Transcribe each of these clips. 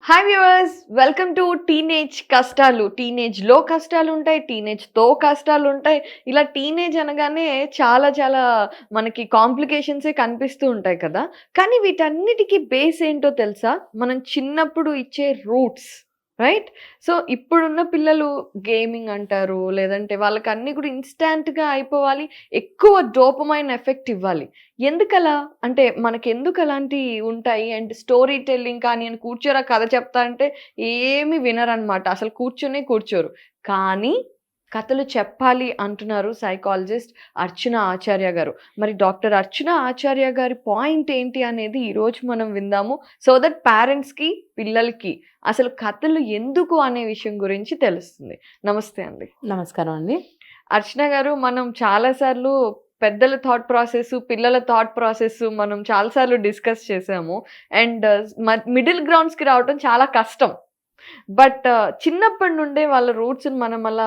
Hi viewers, welcome to teenage కష్టాలు. టీనేజ్లో కష్టాలు ఉంటాయి, టీనేజ్తో కష్టాలు ఉంటాయి. ఇలా టీనేజ్ అనగానే చాలా చాలా మనకి కాంప్లికేషన్సే కనిపిస్తూ ఉంటాయి కదా. కానీ వీటన్నిటికీ బేస్ ఏంటో తెలుసా? మనం చిన్నప్పుడు ఇచ్చే రూట్స్, రైట్? సో ఇప్పుడున్న పిల్లలు గేమింగ్ అంటారు, లేదంటే వాళ్ళకి అన్నీ కూడా ఇన్స్టాంట్గా అయిపోవాలి, ఎక్కువ డోపమైన్ ఎఫెక్ట్ ఇవ్వాలి. ఎందుకలా? అంటే మనకెందుకు అలాంటివి ఉంటాయి? అండ్ స్టోరీ టెల్లింగ్ కానీ అని కూర్చోరా కథ చెప్తా అంటే ఏమి వినరనమాట. అసలు కూర్చొనే కూర్చోరు. కానీ కథలు చెప్పాలి అంటున్నారు సైకాలజిస్ట్ అర్చన ఆచార్య గారు. మరి డాక్టర్ అర్చన ఆచార్య గారి పాయింట్ ఏంటి అనేది ఈరోజు మనం విందాము. సో దట్ పేరెంట్స్‌కి, పిల్లలకి అసలు కథలు ఎందుకు అనే విషయం గురించి తెలుస్తుంది. నమస్తే అండి. నమస్కారం అండి. అర్చన గారు, మనం చాలా సార్లు పెద్దల థాట్ ప్రాసెస్, పిల్లల థాట్ ప్రాసెస్ మనం చాలా సార్లు డిస్కస్ చేసాము. అండ్ మిడిల్ గ్రౌండ్స్‌కి రావటం చాలా కష్టం. బట్ చిన్నప్పటి నుండే వాళ్ళ రూట్స్‌ని మనం అలా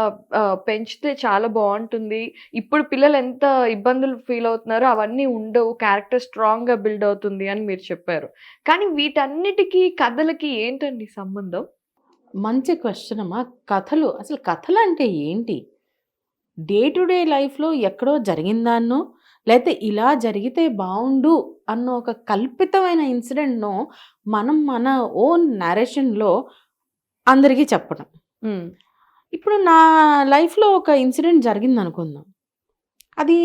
పెంచితే చాలా బావుంటుంది. ఇప్పుడు పిల్లలు ఎంత ఇబ్బందులు ఫీల్ అవుతున్నారో అవన్నీ ఉండవు. క్యారెక్టర్ స్ట్రాంగ్‌గా బిల్డ్ అవుతుంది అని మీరు చెప్పారు. కానీ వీటన్నిటికి కథలకి ఏంటండి సంబంధం? మంచి క్వెషన్ అమ్మా. అసలు కథలంటే ఏంటి? డే టు డే లైఫ్‌లో ఎక్కడో జరిగిందాన్నో, లేతే ఇలా జరిగితే బావుండు అన్న ఒక కల్పితమైన ఇన్సిడెంట్‌నో మనం మన ఓన్ నరేషన్‌లో అందరికీ చెప్పడం. హ్మ్. ఇప్పుడు నా లైఫ్‌లో ఒక ఇన్సిడెంట్ జరిగిందనుకుందాం. అది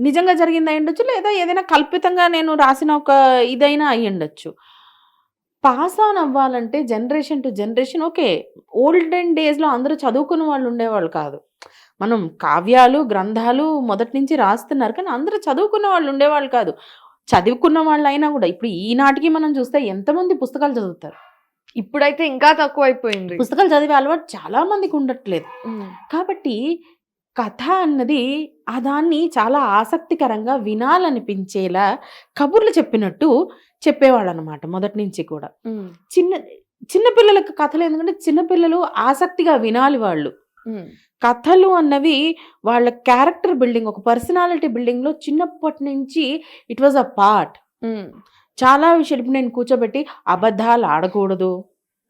నిజంగా జరిగింది అయ్యుండొచ్చు, లేదా ఏదైనా కల్పితంగా నేను రాసిన ఒక ఇదైనా అయ్యుండొచ్చు. పాస్ ఆన్ అవ్వాలంటే generation to generation okay. Olden డేస్‌లో అందరూ చదువుకున్న వాళ్ళు ఉండేవాళ్ళు కాదు. మనం కావ్యాలు, గ్రంథాలు మొదటి నుంచి రాస్తున్నారు. కానీ అందరూ చదువుకున్న వాళ్ళు ఉండేవాళ్ళు కాదు. చదువుకున్న వాళ్ళైనా గూడా ఇప్పుడు ఈనాటికి మనం చూస్తే ఎంతమంది పుస్తకాలు చదువుతారు? ఇప్పుడైతే ఇంకా తక్కువైపోయింది. పుస్తకాలు చదివే అలవాటు చాలా మందికి ఉండట్లేదు. హ్మ్. కాబట్టి కథ అన్నది దాన్ని చాలా ఆసక్తికరంగా వినాలనిపించేలా కబుర్లు చెప్పినట్టు చెప్పేవాళ్ళనమాట మొదటి నుంచి కూడా. హ్మ్. చిన్న చిన్న పిల్లలకు కథలు ఎందుకంటే చిన్న పిల్లలు ఆసక్తిగా వినాలి వాళ్ళు. హ్మ్. కథలు అన్నవి వాళ్ళ క్యారెక్టర్ బిల్డింగ్, ఒక పర్సనాలిటీ బిల్డింగ్‌లో చిన్నప్పటి నుంచి ఇట్ వాస్ అ పార్ట్. హ్మ్. చాలా విషయాలు ఇప్పుడు నేను కూర్చోబెట్టి అబద్ధాలు ఆడకూడదు,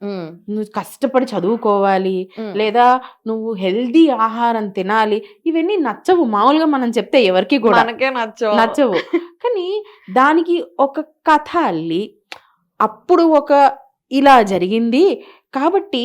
హ్మ్. నువ్వు కష్టపడి చదువుకోవాలి, హ్మ్. లేదా నువ్వు హెల్తీ ఆహారం తినాలి, ఇవన్నీ నచ్చవు. మామూలుగా మనం చెప్తే ఎవరికీ కూడా మనకే నచ్చవు. నచ్చవు. కానీ దానికి ఒక కథ అల్లి, అప్పుడు ఒక ఇలా జరిగింది కాబట్టి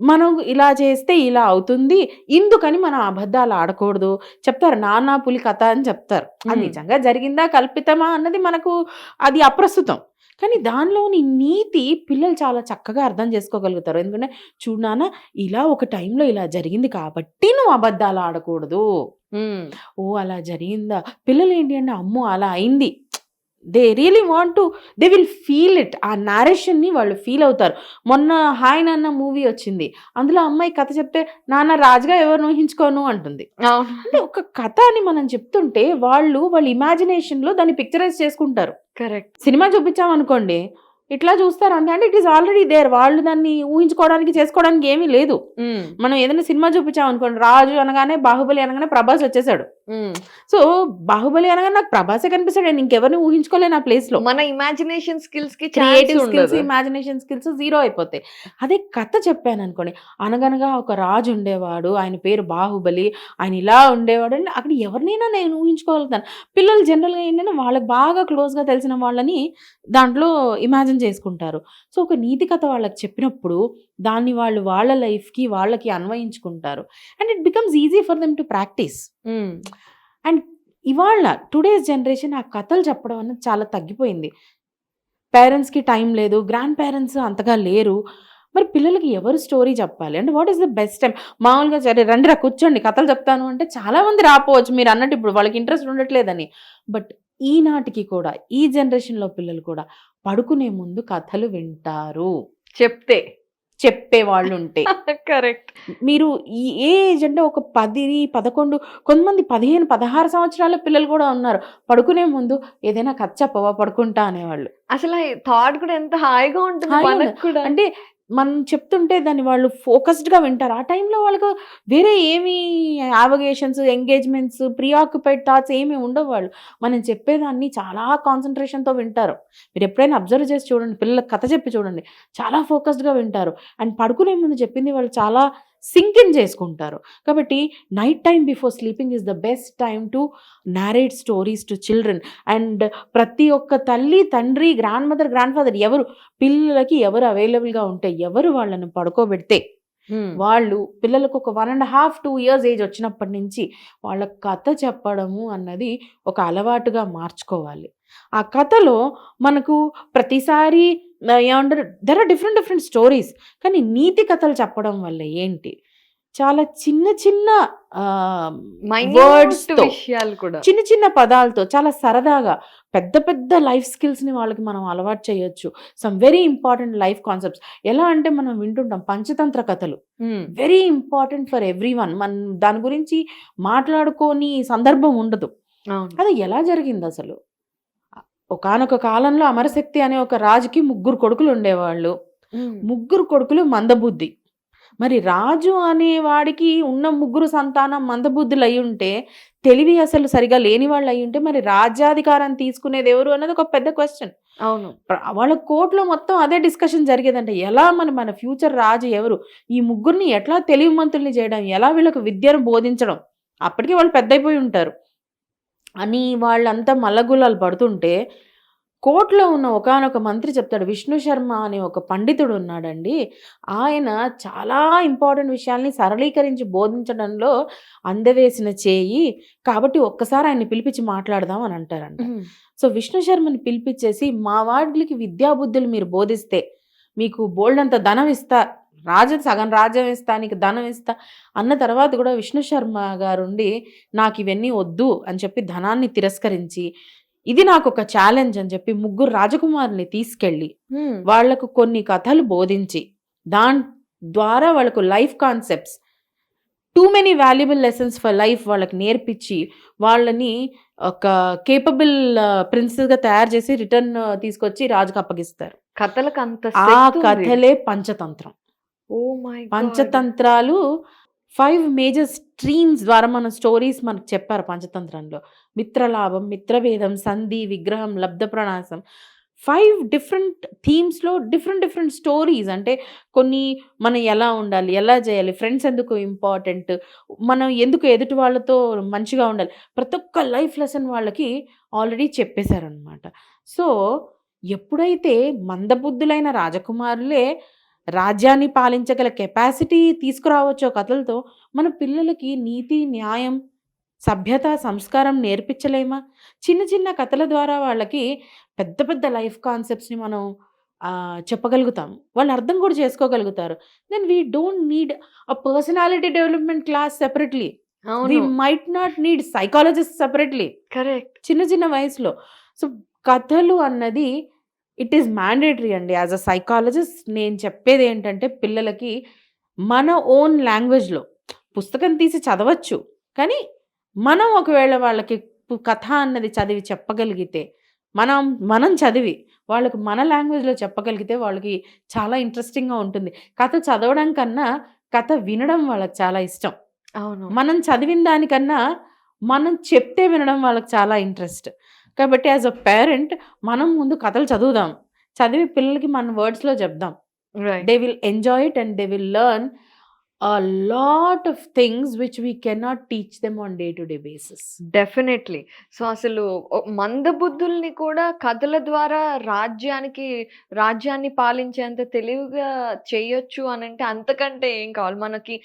మనం ఇలా చేస్తే ఇలా అవుతుంది, ఇందుకని మనం అబద్ధాలు ఆడకూడదు చెప్తారు. నానా పులి కథ అని చెప్తారు. అది నిజంగా జరిగిందా కల్పితమా అన్నది మనకు అది అప్రస్తుతం. కానీ దానిలోని నీతి పిల్లలు చాలా చక్కగా అర్థం చేసుకోగలుగుతారు. ఎందుకంటే చూడు నాన్న, ఇలా ఒక టైంలో ఇలా జరిగింది కాబట్టి నువ్వు అబద్ధాలు ఆడకూడదు. హ్మ్. ఓ అలా జరిగిందా? పిల్లలు ఏంటి అంటే అమ్మో అలా అయింది, they really want to, they will feel it. ఆ నారేషన్ని వాళ్ళు ఫీల్ అవుతారు. మొన్న 'హాయ్ నాన్న' మూవీ వచ్చింది. అందులో అమ్మాయి కథ చెప్తే నాన్న రాజుగా ఎవరిని ఊహించుకోను అంటుంది. అవును. అంటే ఒక కథ అని మనం చెప్తుంటే వాళ్ళ ఇమాజినేషన్‌లో దాన్ని పిక్చరైజ్ చేసుకుంటారు. కరెక్ట్. సినిమా చూపించామనుకోండి, ఇట్లా చూస్తారు అంతే. అంటే ఇట్ ఈస్ ఆల్రెడీ దేర్. వాళ్ళు దాన్ని ఊహించుకోవడానికి, చేసుకోవడానికి ఏమీ లేదు. హ్మ్. మనం ఏదైనా సినిమా చూపించామనుకోండి, 'రాజు' అనగానే, 'బాహుబలి' అనగానే ప్రభాస్ వచ్చేసాడు. హ్మ్. సో 'బాహుబలి' అనగానే నాకు ప్రభాసే కనిపిస్తాడు. నేను ఇంకెవరిని ఊహించుకోలేను ఆ ప్లేస్‌లో. మన ఇమాజినేషన్ స్కిల్స్‌కి క్రియేటివ్ ఛాన్స్ స్కిల్స్, ఉండదు. ఇమాజినేషన్ స్కిల్స్ జీరో అయిపోతాయి. అదే కథ చెప్పాననుకోండి, అనగనగా ఒక రాజు ఉండేవాడు, ఆయన పేరు బాహుబలి, ఆయన ఇలా ఉండేవాడు అంటే అక్కడ ఎవరినైనా నేను ఊహించుకోగలుగుతాను. పిల్లలు జనరల్‌గా ఏంటంటే వాళ్ళకి బాగా క్లోజ్‌గా తెలిసిన వాళ్ళని దాంట్లో ఇమాజిన్ చేసుకుంటారు. సో ఒక నీతి కథ వాళ్ళకి చెప్పినప్పుడు దాన్ని వాళ్ళు వాళ్ళ లైఫ్‌కి, వాళ్ళకి అన్వయించుకుంటారు. And it becomes easy for them to practise. Hmm. And ఇవాళ టుడేస్ జనరేషన్ ఆ కథలు చెప్పడం అనేది చాలా తగ్గిపోయింది. పేరెంట్స్‌కి టైం లేదు, గ్రాండ్ పేరెంట్స్ అంతగా లేరు. మరి పిల్లలకి ఎవరు స్టోరీ చెప్పాలి? అంటే what is the best time? మామూలుగా సరే రండిరా కూర్చోండి కథలు చెప్తాను అంటే చాలామంది రాపోవచ్చు మీరన్నట్టు, ఇప్పుడు వాళ్ళకి ఇంట్రెస్ట్ ఉండట్లేదని. బట్ ఈనాటికి కూడా ఈ జనరేషన్‌లో పిల్లలు కూడా పడుకునే ముందు కథలు వింటారు, చెప్తే. చెప్పేవాళ్ళుంటే. కరెక్ట్. మీరు ఈ ఏ ఏజ్ అంటే ఒక 10, 11, కొంతమంది 15, 16 సంవత్సరాల పిల్లలు కూడా ఉన్నారు. పడుకునే ముందు ఏదైనా కథ చెప్పవా పడుకుంటా అనేవాళ్ళు. అసల ఈ థాట్ కూడా ఎంత హాయిగా ఉంటుంది హాయిగా మనకు ఉండదు. కూడా. అంటే మనం చెప్తుంటే దాన్ని వాళ్ళు ఫోకస్డ్‌గా వింటారు. ఆ టైంలో వాళ్ళకు వేరే ఏమి యావిగేషన్స్, ఎంగేజ్‌మెంట్స్, ప్రీఆక్యుపైడ్ థాట్స్ ఏమి ఉండవు వాళ్ళు. మనం చెప్పేదాన్ని చాలా కాన్సంట్రేషన్‌తో వింటారు. మీరెప్పుడైనా అబ్జర్వ్ చేసి చూడండి. పిల్లలకి కథ చెప్పి చూడండి. చాలా ఫోకస్డ్‌గా వింటారు. అండ్ పడుకునే ముందు చెప్పింది వాళ్ళు చాలా సింక్ ఇన్ చేసుకుంటారు. కాబట్టి night time before sleeping is the best time to narrate stories to children. And ప్రతి ఒక్క తల్లి, తండ్రి, గ్రాండ్ మదర్, గ్రాండ్ ఫాదర్ ఎవరు పిల్లలకి ఎవరు అవైలబుల్‌గా ఉంటే, ఎవరు వాళ్ళని పడుకోబెడితే, వాళ్ళు పిల్లలకు ఒక 1 ½ 2 ఇయర్స్ ఏజ్ వచ్చినప్పటి నుంచి వాళ్ళ కథ చెప్పడము అన్నది ఒక అలవాటుగా మార్చుకోవాలి. ఆ కథలో మనకు ప్రతిసారి ఏమంటారు there are different different stories. కానీ నీతి కథలు చెప్పడం వల్ల ఏంటి, చాలా చిన్న చిన్న మైన్యూట్ వర్డ్స్‌తో, విషయాలు కూడా. చిన్న చిన్న పదాలతో చాలా సరదాగా పెద్ద పెద్ద లైఫ్ స్కిల్స్‌ని వాళ్ళకి మనం అలవాటు చేయొచ్చు. Some very important life concepts. ఎలా అంటే మనం వింటుంటాం పంచతంత్ర కథలు. Very important for everyone. మనం దాని గురించి మాట్లాడుకోని సందర్భం ఉండదు. అవును. అది ఎలా జరిగిందసలు? ఒకానొక కాలంలో అమరశక్తి అనే ఒక రాజుకి 3 కొడుకులు ఉండేవాళ్ళు. 3 కొడుకులు మందబుద్ధి. మరి రాజు అనేవాడికి ఉన్న 3 సంతానం మందబుద్ధులు అయ్యుంటే, తెలివి అసలు సరిగా లేని వాళ్ళు అయ్యుంటే, మరి రాజ్యాధికారం తీసుకునేది ఎవరు అన్నది ఒక పెద్ద క్వశ్చన్. అవును. వాళ్ళ కోర్ట్‌లో మొత్తం అదే డిస్కషన్ జరిగేదంట. ఎలా మన ఫ్యూచర్ రాజు ఎవరు? ఈ ముగ్గురిని ఎట్లా తెలివిమంతుల్ని చేయడం? ఎలా వీళ్ళకి విద్యను బోధించడం? అప్పటికి వాళ్ళు పెద్దయిపోయి ఉంటారు అని వాళ్ళంతా మల్లగుల్లాలు పడుతుంటే, కోర్ట్‌లో ఉన్న ఒకానొక మంత్రి చెప్తాడు. విష్ణు శర్మ అనే ఒక పండితుడు ఉన్నాడండి. ఆయన చాలా ఇంపార్టెంట్ విషయాల్ని సరళీకరించి బోధించడంలో అందవేసిన చేయి. కాబట్టి ఒక్కసారి ఆయన్ని పిలిపించి మాట్లాడదాం అని అంటారంట. సో, విష్ణు శర్మని పిలిపించేసి, మా వాడికి విద్యాబుద్ధులు మీరు బోధిస్తే మీకు బోలెడంత ధనం ఇస్తా, సగం రాజ్యం ఇస్తా, నీకు ధనం ఇస్తా అన్న తర్వాత కూడా విష్ణు శర్మ గారుండి నాకు ఇవన్నీ వద్దు అని చెప్పి ధనాన్ని తిరస్కరించి, ఇది నాకు ఒక ఛాలెంజ్ అని చెప్పి 3 రాజకుమారుల్ని తీసుకెళ్ళి వాళ్లకు కొన్ని కథలు బోధించి, దాని ద్వారా వాళ్ళకు life concepts, too many valuable lessons for life వాళ్ళకి నేర్పించి, వాళ్ళని ఒక కేపబుల్ ప్రిన్సెస్‌గా తయారు చేసి రిటర్న్ తీసుకొచ్చి రాజుకు అప్పగిస్తారు. కథలకు అంత ఆ శక్తి ఉంది. కథలే పంచతంత్రం. Oh my God! పంచతంత్రాలు 5 మేజర్ స్ట్రీమ్స్ ద్వారా మన స్టోరీస్ మనకు చెప్పారు పంచతంత్రంలో. మిత్రలాభం, మిత్రభేదం, సంధి, విగ్రహం, లబ్ధ ప్రణాశం. 5 డిఫరెంట్ థీమ్స్‌లో డిఫరెంట్ స్టోరీస్. అంటే కొన్ని మనం ఎలా ఉండాలి, ఎలా చేయాలి, ఫ్రెండ్స్ ఎందుకు ఇంపార్టెంట్, మనం ఎందుకు ఎదుటి వాళ్ళతో మంచిగా ఉండాలి, ప్రతి ఒక్క లైఫ్ లెసన్ వాళ్ళకి ఆల్రెడీ చెప్పేశారనమాట. సో, ఎప్పుడైతే మందబుద్ధులైన రాజకుమారులే రాజ్యాన్ని పాలించగల కెపాసిటీ తీసుకురావచ్చో కథలతో, మన పిల్లలకి నీతి, న్యాయం, సభ్యత, సంస్కారం నేర్పించలేమా? చిన్న చిన్న కథల ద్వారా వాళ్ళకి పెద్ద పెద్ద లైఫ్ కాన్సెప్ట్స్‌ని మనం చెప్పగలుగుతాం. వాళ్ళు అర్థం కూడా చేసుకోగలుగుతారు. Then we don't need a personality development class separately. We అవును. Might not need psychologist separately. Correct. చిన్న వయసులో. సో, కథలు అన్నది ఇట్ ఈస్ మ్యాండేటరీ అండి. యాజ్ అ సైకాలజిస్ట్ నేను చెప్పేది ఏంటంటే, పిల్లలకి మన ఓన్ లాంగ్వేజ్‌లో పుస్తకం తీసి చదవచ్చు. కానీ మనం ఒకవేళ వాళ్ళకి కథ అన్నది చదివి చెప్పగలిగితే, మనం చదివి వాళ్ళకి మన లాంగ్వేజ్‌లో చెప్పగలిగితే వాళ్ళకి చాలా ఇంట్రెస్టింగ్‌గా ఉంటుంది. కథ చదవడం కన్నా కథ వినడం వాళ్ళకి చాలా ఇష్టం. అవును. మనం చదివిన దానికన్నా మనం చెప్తే వినడం వాళ్ళకి చాలా ఇంట్రెస్ట్. కాబట్టి యాజ్ అ పేరెంట్ మనం ముందు కథలు చదువుదాం. చదివి పిల్లలకి మన వర్డ్స్‌లో చెప్దాం. Right. They will enjoy it and they will learn a lot of things which we cannot teach them on day to day basis. Definitely. So, అసలు మందబుద్ధుల్ని కూడా కథల ద్వారా రాజ్యాన్ని పాలించేంత తెలివిగా చేయొచ్చు అనంటే అంతకంటే ఏం కావాలి? మనకి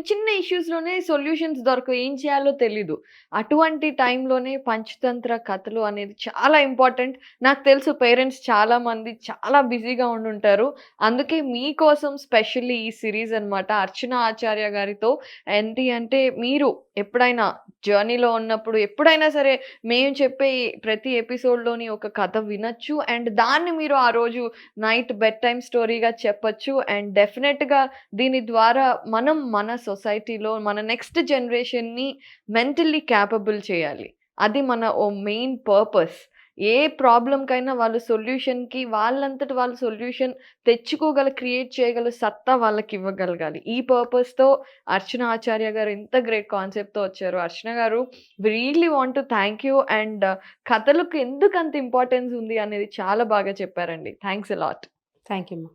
చిన్న ఇష్యూస్‌లోనే సొల్యూషన్స్ దొరకవు. ఏం చేయాలో తెలీదు. అటువంటి టైంలోనే పంచతంత్ర కథలు అనేది చాలా ఇంపార్టెంట్. నాకు తెలుసు పేరెంట్స్ చాలామంది చాలా బిజీగా ఉండుంటారు. అందుకే మీకోసం స్పెషల్లీ ఈ సిరీస్ అన్నమాట. అర్చన ఆచార్య గారితో ఏంటి అంటే, మీరు ఎప్పుడైనా జర్నీలో ఉన్నప్పుడు ఎప్పుడైనా సరే మేము చెప్పే ప్రతి ఎపిసోడ్‌లోని ఒక కథ వినొచ్చు. అండ్ దాన్ని మీరు ఆ రోజు నైట్ బెడ్ టైమ్ స్టోరీగా చెప్పొచ్చు. అండ్ డెఫినెట్‌గా దీని ద్వారా మనం మన సొసైటీలో మన నెక్స్ట్ జనరేషన్‌ని మెంటల్లీ కేపబుల్ చేయాలి. అది మన మెయిన్ పర్పస్. ఏ ప్రాబ్లమ్‌కైనా వాళ్ళు సొల్యూషన్‌కి వాళ్ళంతట వాళ్ళు సొల్యూషన్ క్రియేట్ చేయగల సత్తా వాళ్ళకివ్వగలగాలి. ఈ పర్పస్‌తో అర్చన ఆచార్య గారు ఇంత గ్రేట్ కాన్సెప్ట్‌తో వచ్చారు. అర్చన గారు, we really want to thank you and కథలకు ఎందుకంత ఇంపార్టెన్స్ ఉంది అనేది చాలా బాగా చెప్పారండి. Thanks a lot. Thank you అమ్మా.